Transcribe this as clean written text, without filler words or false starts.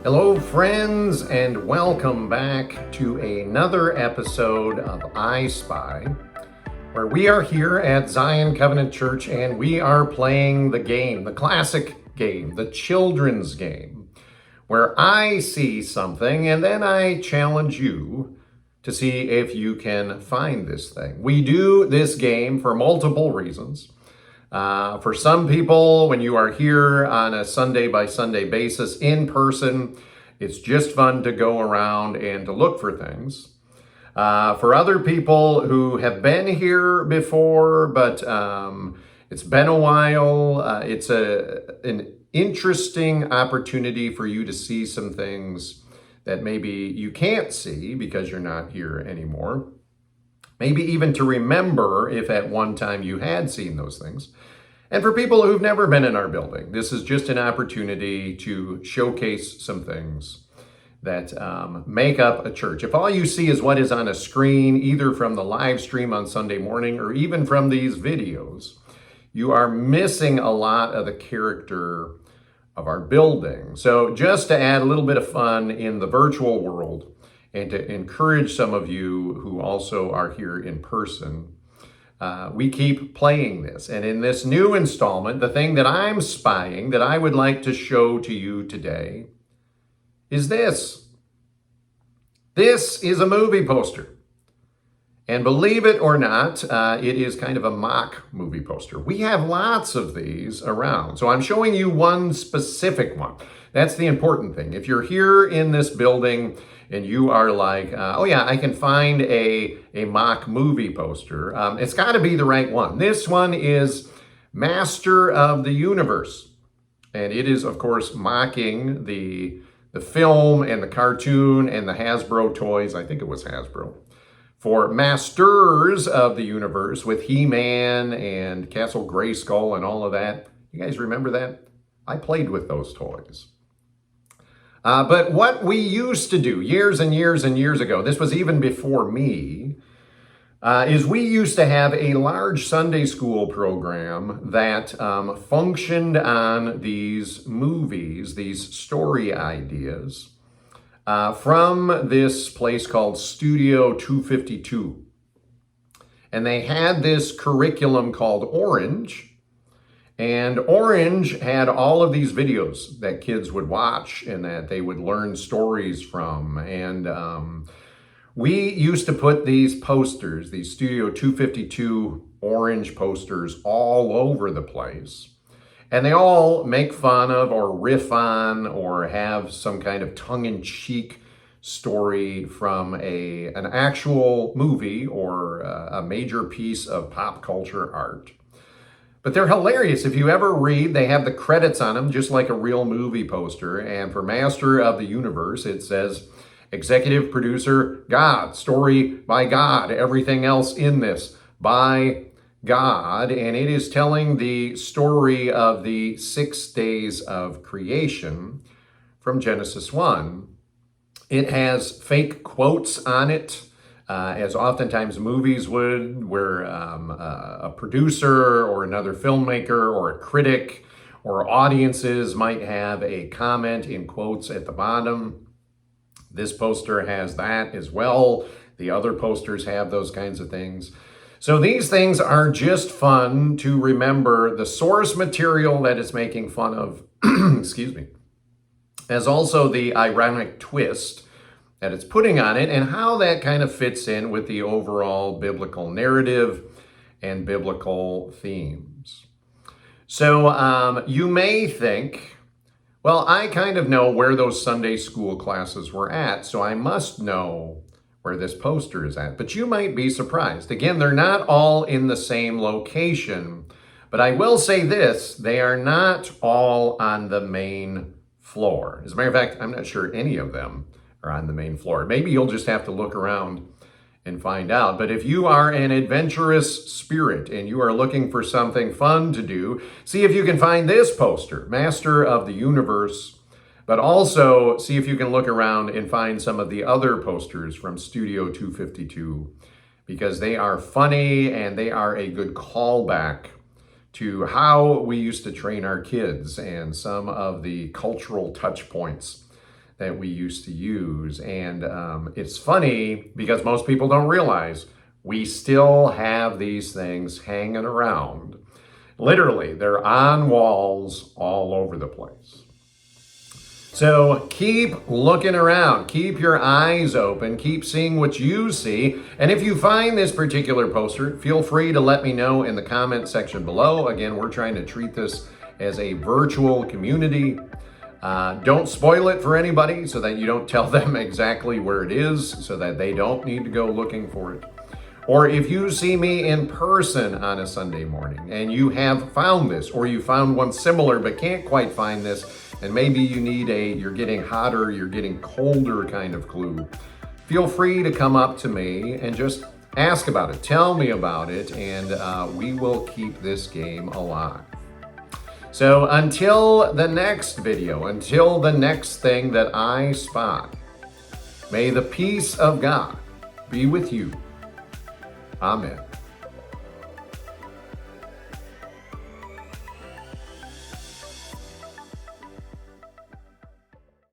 Hello, friends, and welcome back to another episode of I Spy, where we are here at Zion Covenant Church and we are playing the game, the classic game, the children's game, where I see something and then I challenge you to see if you can find this thing. We do this game for multiple reasons. For some people, when you are here on a Sunday by Sunday basis in person, it's just fun to go around and to look for things. For other people who have been here before, but it's been a while, it's an interesting opportunity for you to see some things that maybe you can't see because you're not here anymore. Maybe even to remember if at one time you had seen those things. And for people who've never been in our building, this is just an opportunity to showcase some things that make up a church. If all you see is what is on a screen, either from the live stream on Sunday morning or even from these videos, you are missing a lot of the character of our building. So just to add a little bit of fun in the virtual world, and to encourage some of you who also are here in person, we keep playing this. And in this new installment, the thing that I'm spying that I would like to show to you today is this. This is a movie poster. And believe it or not, it is kind of a mock movie poster. We have lots of these around. So I'm showing you one specific one. That's the important thing. If you're here in this building and you are like, oh yeah, I can find a mock movie poster, it's got to be the right one. This one is Master of the Universe. And it is, of course, mocking the film and the cartoon and the Hasbro toys. I think it was Hasbro. For Masters of the Universe with He-Man and Castle Grayskull and all of that. You guys remember that? I played with those toys. But what we used to do years and years and years ago, this was even before me, is we used to have a large Sunday school program that functioned on these movies, these story ideas, from this place called Studio 252. And they had this curriculum called Orange. And Orange had all of these videos that kids would watch and that they would learn stories from. And we used to put these posters, these Studio 252 Orange posters, all over the place. And they all make fun of or riff on or have some kind of tongue-in-cheek story from an actual movie or a major piece of pop culture art. But they're hilarious. If you ever read, they have the credits on them, just like a real movie poster. And for Master of the Universe, it says, executive producer, God, story by God, everything else in this by God. And it is telling the story of the 6 days of creation from Genesis 1. It has fake quotes on it, as oftentimes movies would, where a producer or another filmmaker or a critic or audiences might have a comment in quotes at the bottom. This poster has that as well. The other posters have those kinds of things. So these things are just fun to remember the source material that it's making fun of, excuse me, as also the ironic twist that it's putting on it and how that kind of fits in with the overall biblical narrative and biblical themes. So you may think, well, I kind of know where those Sunday school classes were at, so I must know where this poster is at. But you might be surprised. Again, they're not all in the same location, but I will say this, they are not all on the main floor. As a matter of fact, I'm not sure any of them are on the main floor. Maybe you'll just have to look around and find out. But if you are an adventurous spirit and you are looking for something fun to do, see if you can find this poster, Master of the Universe, but also see if you can look around and find some of the other posters from Studio 252, because they are funny and they are a good callback to how we used to train our kids and some of the cultural touch points that we used to use. And it's funny because most people don't realize we still have these things hanging around. Literally, they're on walls all over the place. So keep looking around, keep your eyes open, keep seeing what you see. And if you find this particular poster, feel free to let me know in the comment section below. Again, we're trying to treat this as a virtual community. Don't spoil it for anybody so that you don't tell them exactly where it is so that they don't need to go looking for it. Or if you see me in person on a Sunday morning and you have found this, or you found one similar but can't quite find this, and maybe you need you're getting hotter, you're getting colder kind of clue, feel free to come up to me and just ask about it, tell me about it, and we will keep this game alive. So until the next video, until the next thing that I spot, may the peace of God be with you. Amen.